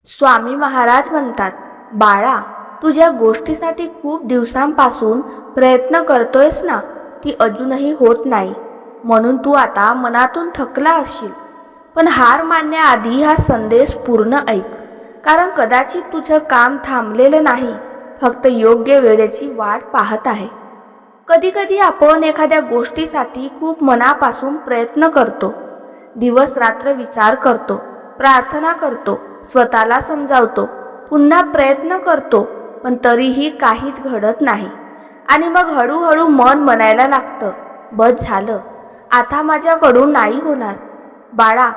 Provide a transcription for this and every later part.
स्वामी महाराज म्हणतात, बाळा, तू ज्या गोष्टीसाठी खूप दिवसांपासून प्रयत्न करतोयस ना, ती अजूनही होत नाही. म्हणून तू आता मनातून थकला असशील. पण हार मानण्याआधी हा संदेश पूर्ण ऐक. कारण कदाचित तुझं काम थांबलेलं नाही, फक्त योग्य वेळेची वाट पाहत आहे. कधीकधी आपण एखाद्या गोष्टीसाठी खूप मनापासून प्रयत्न करतो. दिवस रात्र विचार करतो, प्रार्थना करतो, स्वतःला समजावतो, पुन्हा प्रयत्न करतो, पण तरीही काहीच घडत नाही. आणि मग हळूहळू मन म्हणायला लागतं, बस झालं, आता माझ्याकडून नाही होणार. बाळा,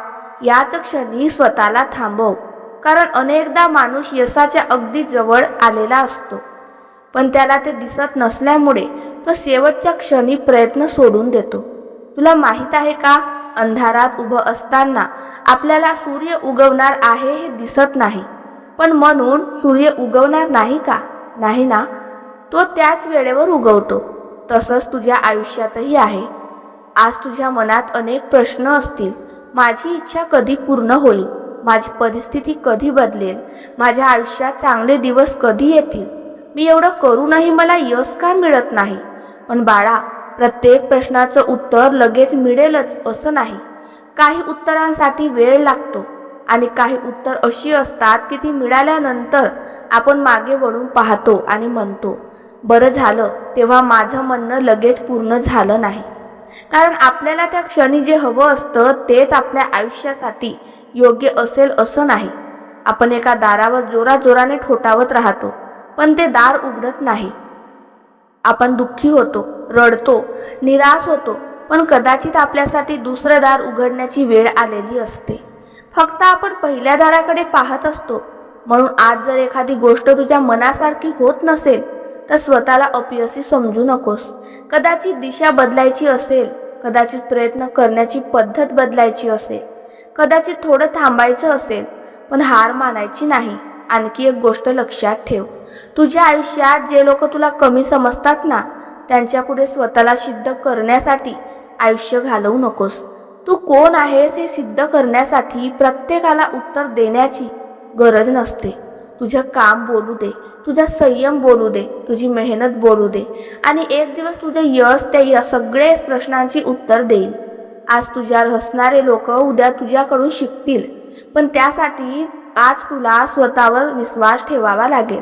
याच क्षणी स्वतःला थांबव. कारण अनेकदा माणूस यशाच्या अगदी जवळ आलेला असतो, पण त्याला ते दिसत नसल्यामुळे तो शेवटच्या क्षणी प्रयत्न सोडून देतो. तुला माहीत आहे का, अंधारात उभं असताना आपल्याला सूर्य उगवणार आहे हे दिसत नाही, पण म्हणून सूर्य उगवणार नाही का? नाही ना, तो त्याच वेळेवर उगवतो. तसंच तुझ्या आयुष्यातही आहे. आज तुझ्या मनात अनेक प्रश्न असतील. माझी इच्छा कधी पूर्ण होईल? माझी परिस्थिती कधी बदलेल? माझ्या आयुष्यात चांगले दिवस कधी येतील? मी एवढं करूनही मला यश का मिळत नाही? पण बाळा, प्रत्येक प्रश्नाचं उत्तर लगेच मिळेलच असं नाही. काही उत्तरांसाठी वेळ लागतो आणि काही उत्तर अशी असतात की ती मिळाल्यानंतर आपण मागे वळून पाहतो आणि म्हणतो, बरं झालं तेव्हा माझं म्हणणं लगेच पूर्ण झालं नाही. कारण आपल्याला त्या क्षणी जे हवं असतं तेच आपल्या आयुष्यासाठी योग्य असेल असं नाही. आपण एका दारावर जोराजोराने ठोठावत राहतो, पण ते दार उघडत नाही. आपण दुःखी होतो, रडतो, निराश होतो, पण कदाचित आपल्यासाठी दुसरं दार उघडण्याची वेळ आलेली असते. फक्त आपण पहिल्या दाराकडे पाहत असतो. म्हणून आज जर एखादी गोष्ट तुझ्या मनासारखी होत नसेल तर स्वतःला अपयशी समजू नकोस. कदाचित दिशा बदलायची असेल, कदाचित प्रयत्न करण्याची पद्धत बदलायची असेल, कदाचित थोडं थांबायचं असेल, पण हार मानायची नाही. आणखी एक गोष्ट लक्षात ठेव, तुझ्या आयुष्यात जे लोक तुला कमी समजतात ना, त्यांच्यापुढे स्वतःला सिद्ध करण्यासाठी आयुष्य घालवू नकोस. तू कोण आहेस हे सिद्ध करण्यासाठी प्रत्येकाला उत्तर देण्याची गरज नसते. तुझं काम बोलू दे, तुझा संयम बोलू दे, तुझी मेहनत बोलू दे, आणि एक दिवस तुझं यश त्या सगळे प्रश्नांची उत्तर देईल. आज तुझ्यावर हसणारे लोक उद्या तुझ्याकडून शिकतील, पण त्यासाठी आज तुला स्वतःवर विश्वास ठेवावा लागेल.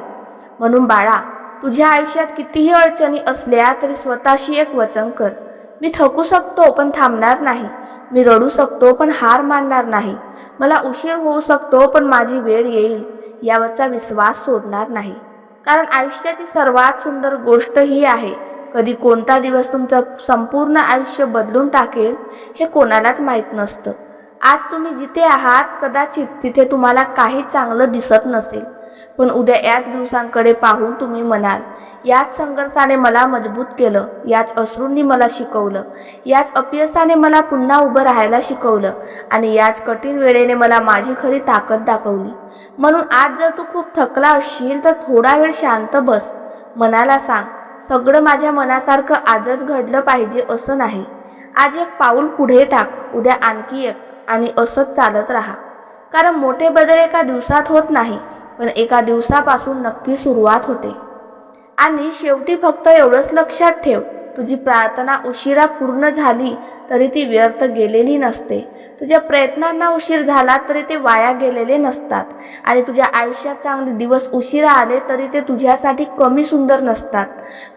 म्हणून बाळा, तुझ्या आयुष्यात कितीही अडचणी असल्या तरी स्वतःशी एक वचन कर, मी थकू शकतो पण थांबणार नाही. मी रडू शकतो पण हार मानणार नाही. मला उशीर होऊ शकतो पण माझी वेळ येईल यावरचा विश्वास सोडणार नाही. कारण आयुष्याची सर्वात सुंदर गोष्ट ही आहे, कधी कोणता दिवस तुमचं संपूर्ण आयुष्य बदलून टाकेल हे कोणालाच माहीत नसतं. आज तुम्ही जिथे आहात कदाचित तिथे तुम्हाला काही चांगलं दिसत नसेल, पण उद्या याच दिवसांकडे पाहून तुम्ही म्हणाल, याच संघर्षाने मला मजबूत केलं, याच अश्रूंनी मला शिकवलं, याच अपयशाने मला पुन्हा उभं राहायला शिकवलं, आणि याच कठीण वेळेने मला माझी खरी ताकद दाखवली. म्हणून आज जर तू खूप थकला असशील तर थोडा वेळ शांत बस. मनाला सांग, सगळं माझ्या मनासारखं आजच घडलं पाहिजे असं नाही. आज एक पाऊल पुढे टाक, उद्या आणखी एक, आणि असंच चालत राहा. कारण मोठे बदल एका दिवसात होत नाही, पण एका दिवसापासून नक्की सुरुवात होते. आणि शेवटी फक्त एवढंच लक्षात ठेव, तुझी प्रार्थना उशिरा पूर्ण झाली तरी ती व्यर्थ गेलेली नसते. तुझ्या प्रयत्नांना उशीर झाला तरी ते वाया गेलेले नसतात. आणि तुझ्या आयुष्यात चांगले दिवस उशिरा आले तरी ते तुझ्यासाठी कमी सुंदर नसतात.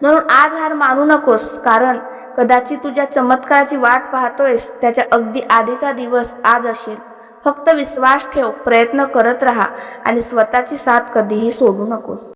म्हणून आज हार मानू नकोस, कारण कदाचित तुझ्या चमत्काराची वाट पाहतोयस त्याच्या अगदी आधीचा दिवस आज असेल. फक्त विश्वास ठेव, प्रयत्न करत राहा, आणि स्वतःची साथ कधीही सोडू नकोस.